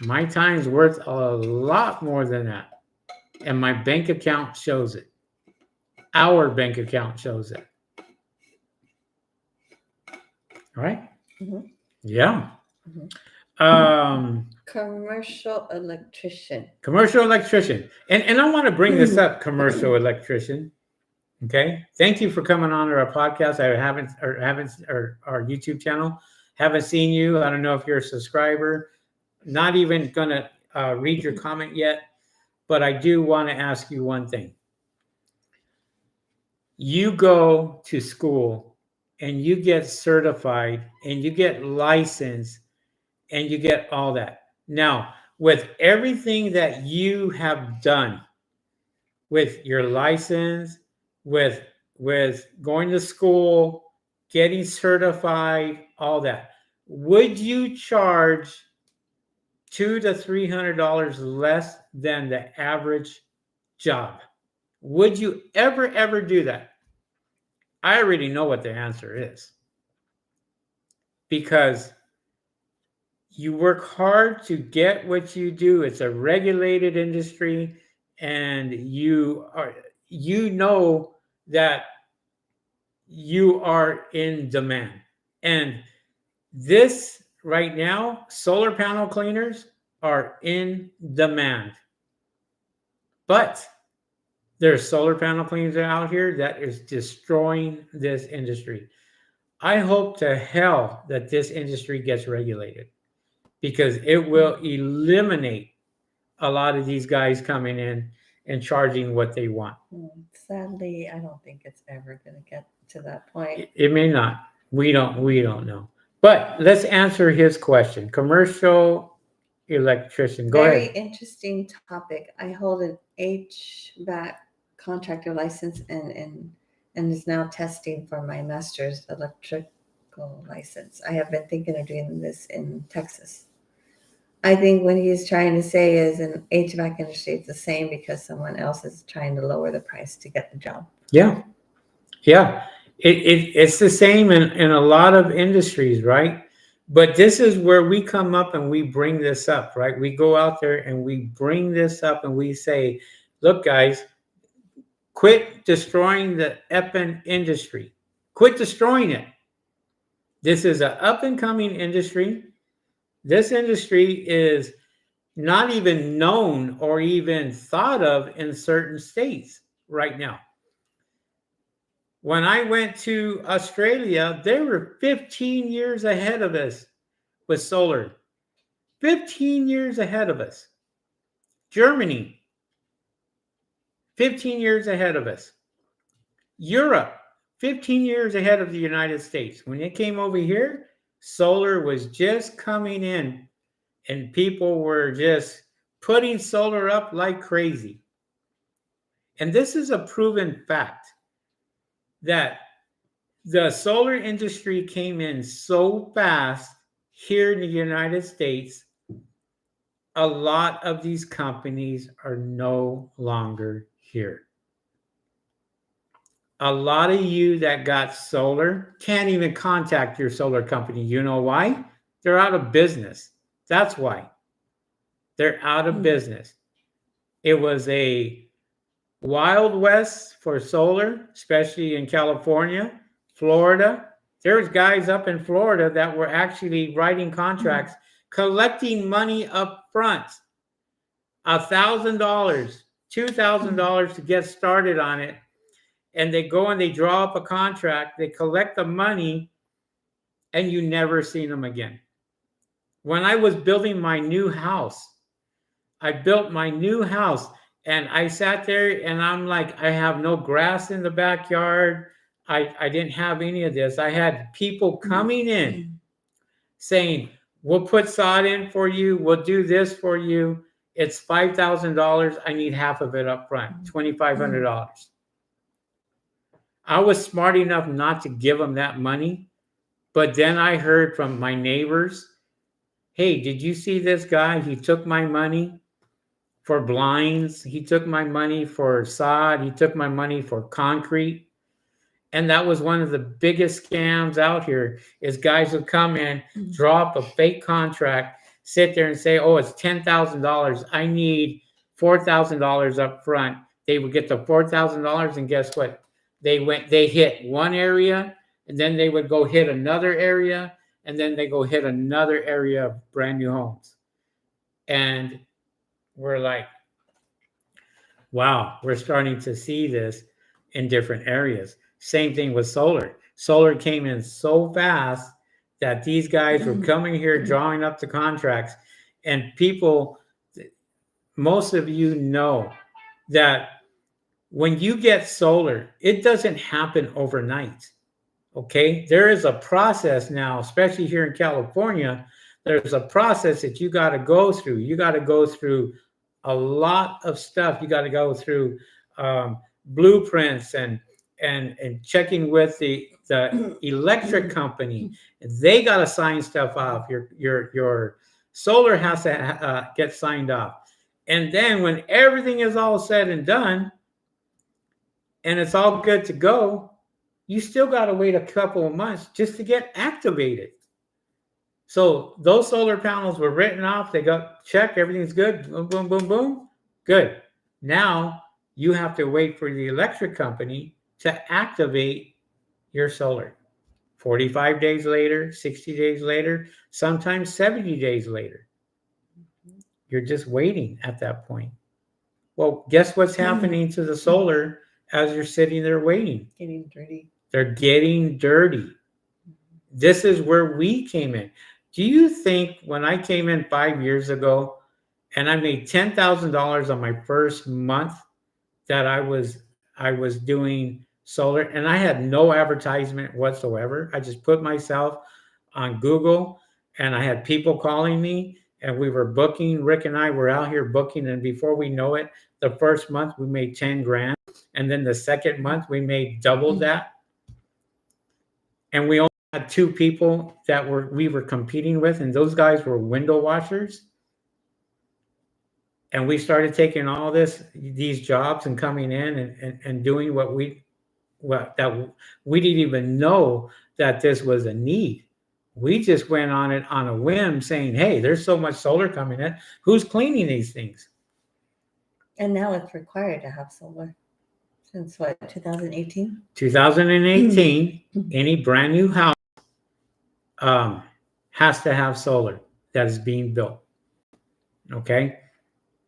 My time's worth a lot more than that. And my bank account shows it. Our bank account shows it. All right? Mm-hmm. Yeah. Mm-hmm. Commercial electrician. And I want to bring this up, commercial electrician. Okay. Thank you for coming on our podcast. I haven't our YouTube channel. Haven't seen you. I don't know if you're a subscriber. Not even going to read your comment yet, but I do want to ask you one thing. You go to school and you get certified and you get licensed and you get all that. Now, with everything that you have done with your license, with going to school, getting certified, all that, would you charge $200 to $300 less than the average job? Would you ever do that? I already know what the answer is, because you work hard to get what you do. It's a regulated industry, and you know that you are in demand. And this right now, solar panel cleaners are in demand. But there's solar panel cleaners out here that is destroying this industry. I hope to hell that this industry gets regulated, because it will eliminate a lot of these guys coming in and charging what they want. Sadly, I don't think it's ever going to get to that point. It may not. We don't know. But let's answer his question. Commercial electrician. Go ahead. Very interesting topic. I hold an HVAC contractor license and is now testing for my master's electrical license. I have been thinking of doing this in Texas. I think what he's trying to say is in HVAC industry, it's the same because someone else is trying to lower the price to get the job. Yeah. Yeah. It's the same in a lot of industries, right? But this is where we come up and we bring this up, right? We go out there and we bring this up and we say, look, guys, quit destroying the EPIN industry. Quit destroying it. This is an up and coming industry. This industry is not even known or even thought of in certain states right now. When I went to Australia, they were 15 years ahead of us with solar. 15 years ahead of us. Germany, 15 years ahead of us. Europe, 15 years ahead of the United States. When it came over here, solar was just coming in and people were just putting solar up like crazy. And this is a proven fact that the solar industry came in so fast here in the United States. A lot of these companies are no longer here. A lot of you that got solar can't even contact your solar company. You know why? They're out of business. That's why. They're out of business. It was a Wild West for solar, especially in California, Florida. There's guys up in Florida that were actually writing contracts, collecting money up front. $1,000, $2,000 to get started on it. And they go and they draw up a contract, they collect the money, and you never see them again. When I was building my new house, I built my new house and I sat there and I'm like, I have no grass in the backyard. I didn't have any of this. I had people coming in saying, we'll put sod in for you. We'll do this for you. It's $5,000. I need half of it up front, $2,500. I was smart enough not to give them that money. But then I heard from my neighbors, hey, did you see this guy? He took my money for blinds. He took my money for sod. He took my money for concrete. And that was one of the biggest scams out here is guys would come in, drop a fake contract, sit there and say, oh, it's $10,000. I need $4,000 up front. They would get the $4,000 and guess what? They hit one area and then they would go hit another area and then they go hit another area of brand new homes. And we're like, wow, we're starting to see this in different areas. Same thing with solar. Solar came in so fast that these guys were coming here, drawing up the contracts. And people, most of you know that when you get solar, it doesn't happen overnight. Okay? There is a process now, especially here in California. There's a process that you got to go through. You got to go through a lot of stuff. You got to go through blueprints and checking with the electric company. They got to sign stuff off. Your solar has to get signed off. And then when everything is all said and done and it's all good to go, you still got to wait a couple of months just to get activated. So those solar panels were written off. They got checked. Everything's good. Boom, boom, boom, boom. Good. Now you have to wait for the electric company to activate your solar. 45 days later, 60 days later, sometimes 70 days later. You're just waiting at that point. Well, guess what's happening to the solar as you're sitting there waiting? Getting dirty. They're getting dirty. This is where we came in. Do you think when I came in 5 years ago and I made $10,000 on my first month that I was doing solar and I had no advertisement whatsoever? I just put myself on Google and I had people calling me and we were booking. Rick and I were out here booking, and before we know it, the first month we made 10 grand. And then the second month we made double that. And we only had 2 people that we were competing with, and those guys were window washers. And we started taking all these jobs and coming in and doing what that we didn't even know that this was a need. We just went on it on a whim saying, hey, there's so much solar coming in. Who's cleaning these things? And now it's required to have solar. Since what, 2018? 2018, any brand new house has to have solar that is being built. Okay.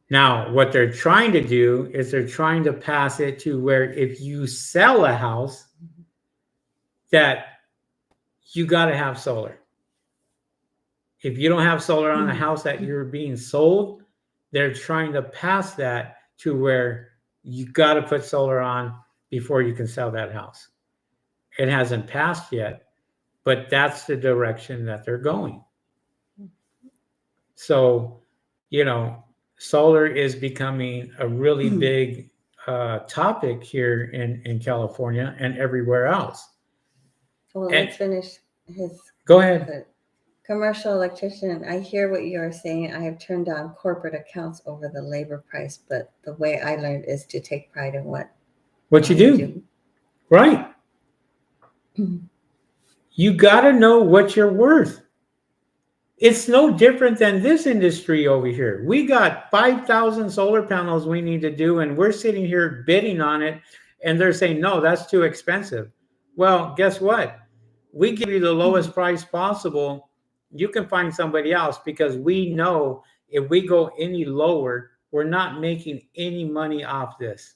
Now, what they're trying to do is they're trying to pass it to where if you sell a house, that you got to have solar. If you don't have solar on a house that you're being sold, they're trying to pass that to where you got to put solar on before you can sell that house. It hasn't passed yet, but that's the direction that they're going. So, solar is becoming a really big topic here in California and everywhere else. Well, let's finish his. Go ahead. Commercial electrician, I hear what you are saying. I have turned down corporate accounts over the labor price, but the way I learned is to take pride in what you do. Right. You got to know what you're worth. It's no different than this industry over here. We got 5,000 solar panels we need to do, and we're sitting here bidding on it, and they're saying, no, that's too expensive. Well, guess what? We give you the lowest price possible. You can find somebody else, because we know if we go any lower, we're not making any money off this.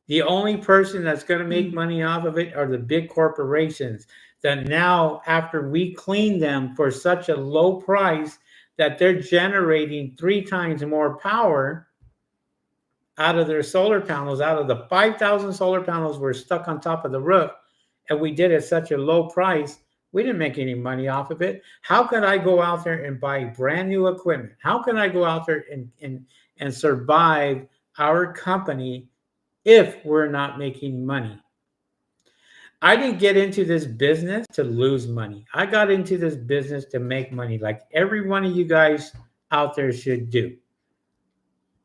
The only person that's going to make money off of it are the big corporations that now, after we clean them for such a low price, that they're generating 3 times more power out of their solar panels. Out of the 5,000 solar panels were stuck on top of the roof, and we did it at such a low price, we didn't make any money off of it. How can I go out there and buy brand new equipment? How can I go out there and survive our company if we're not making money? I didn't get into this business to lose money. I got into this business to make money, like every one of you guys out there should do.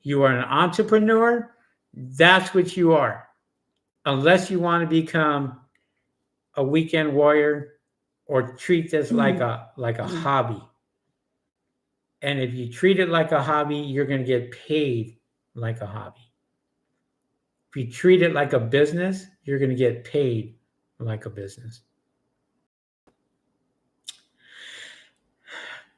You are an entrepreneur. That's what you are. Unless you want to become a weekend warrior or treat this like a hobby. And if you treat it like a hobby, you're going to get paid like a hobby. If you treat it like a business, you're going to get paid like a business.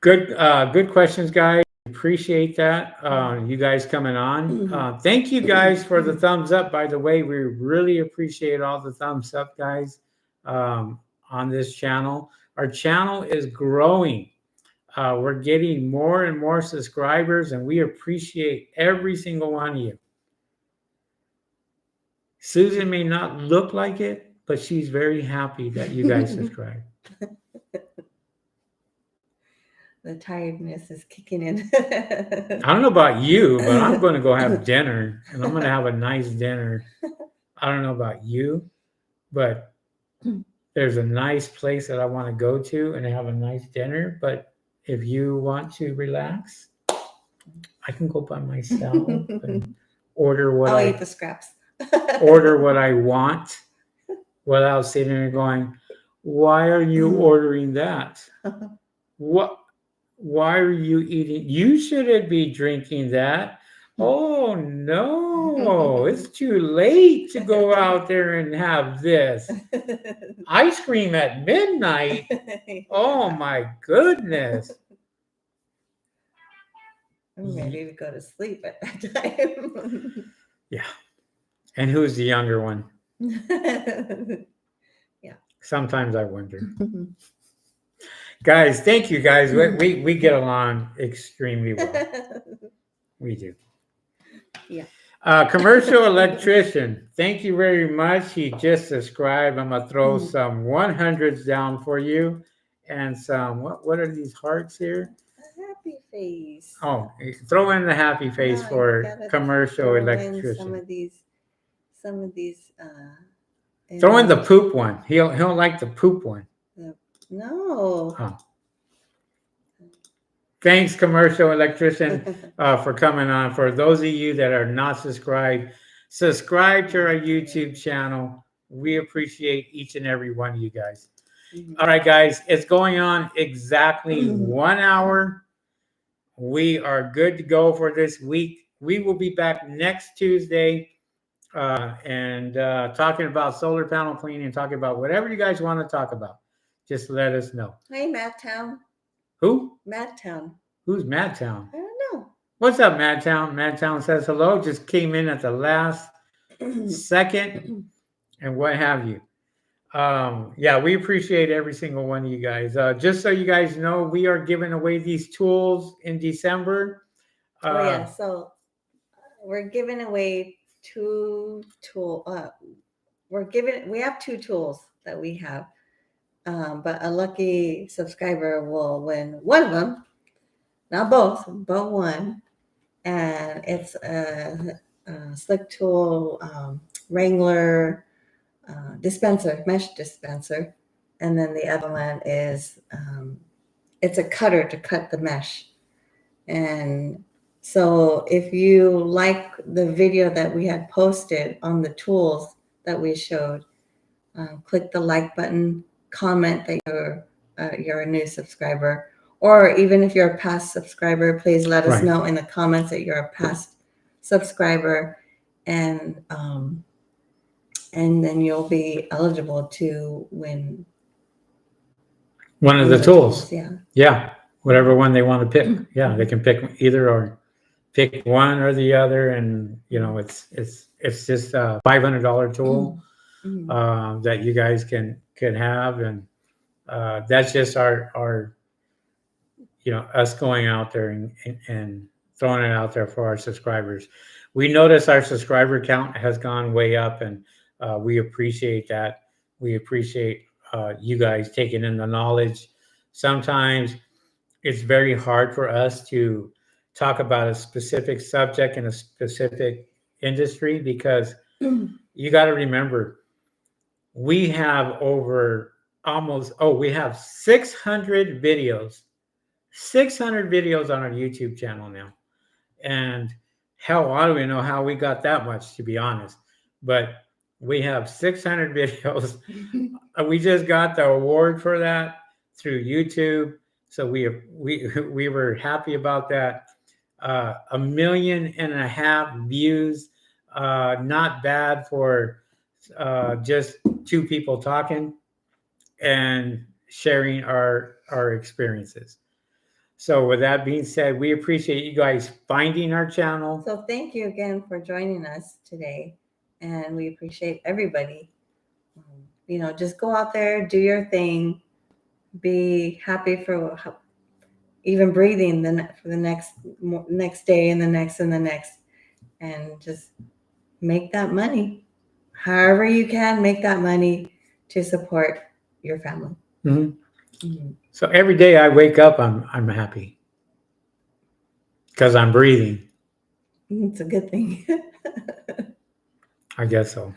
Good questions, guys. Appreciate that. You guys coming on. Thank you guys for the thumbs up. By the way, we really appreciate all the thumbs up, guys, on this channel. Our channel is growing. We're getting more and more subscribers, and we appreciate every single one of you. Susan may not look like it, but she's very happy that you guys subscribe. The tiredness is kicking in. I don't know about you, but I'm going to go have dinner, and I'm going to have a nice dinner. I don't know about you, but there's a nice place that I want to go to and have a nice dinner. But if you want to relax, I can go by myself and order what I'll eat the scraps. Order what I want without sitting there going, why are you ordering that? Why are you eating? You shouldn't be drinking that. Oh no, it's too late to go out there and have this. Ice cream at midnight. Oh my goodness. I'm ready to go to sleep at that time. Yeah. And who's the younger one? Yeah. Sometimes I wonder. Guys, thank you guys. We get along extremely well. We do. Yeah. Commercial electrician. Thank you very much. He just subscribed. I'm gonna throw some 100s down for you, and some what are these hearts here? A happy face. Oh, throw in the happy face for commercial electrician. Some of these. Throw in the poop one. He'll like the poop one. No. Oh. Thanks, commercial electrician, for coming on. For those of you that are not subscribed, subscribe to our YouTube channel. We appreciate each and every one of you guys. All right, guys, it's going on exactly 1 hour. We are good to go for this week. We will be back next Tuesday and talking about solar panel cleaning, talking about whatever you guys want to talk about. Just let us know. Hey, Madtown. Who? Madtown. Who's Madtown? I don't know. What's up, Madtown? Madtown says hello. Just came in at the last second and what have you. Yeah, we appreciate every single one of you guys. Just so you guys know, we are giving away these tools in December. Oh yeah, so we're giving away two tool. We have two tools that we have, but a lucky subscriber will win one of them, not both, but one, and it's a slick tool Wrangler mesh dispenser, and then the other one is it's a cutter to cut the mesh. And so if you like the video that we had posted on the tools that we showed, click the like button, comment that you're a new subscriber, or even if you're a past subscriber, please let us know in the comments that you're a past subscriber, and then you'll be eligible to win one of the tools. Yeah. Whatever one they want to pick. Yeah, they can pick either or pick one or the other, and it's just a $500 tool that you guys can have, and that's just our us going out there and throwing it out there for our subscribers. We notice our subscriber count has gone way up, and we appreciate that. We appreciate you guys taking in the knowledge. Sometimes it's very hard for us to talk about a specific subject in a specific industry because you got to remember, we have we have 600 videos. 600 videos on our YouTube channel now. And hell, I don't even know how we got that much, to be honest. But we have 600 videos. We just got the award for that through YouTube. So we were happy about that. 1.5 million views. Not bad for just two people talking and sharing our experiences. So with that being said, we appreciate you guys finding our channel. So thank you again for joining us today. And we appreciate everybody. Just go out there, do your thing, be happy for even breathing for the next day and the next and the next, and just make that money. However you can, make that money to support your family. So every day I wake up, I'm happy because I'm breathing. It's a good thing. I guess so.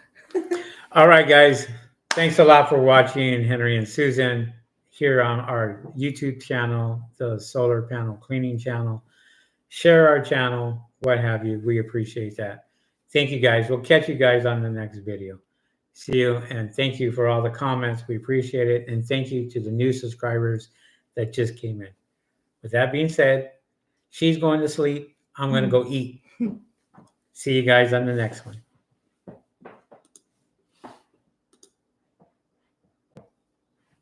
All right, guys. Thanks a lot for watching, Henry and Susan, here on our YouTube channel, the solar panel cleaning channel. Share our channel, what have you. We appreciate that. Thank you, guys. We'll catch you guys on the next video. See you, and thank you for all the comments. We appreciate it, and thank you to the new subscribers that just came in. With that being said, she's going to sleep. I'm going to go eat. See you guys on the next one.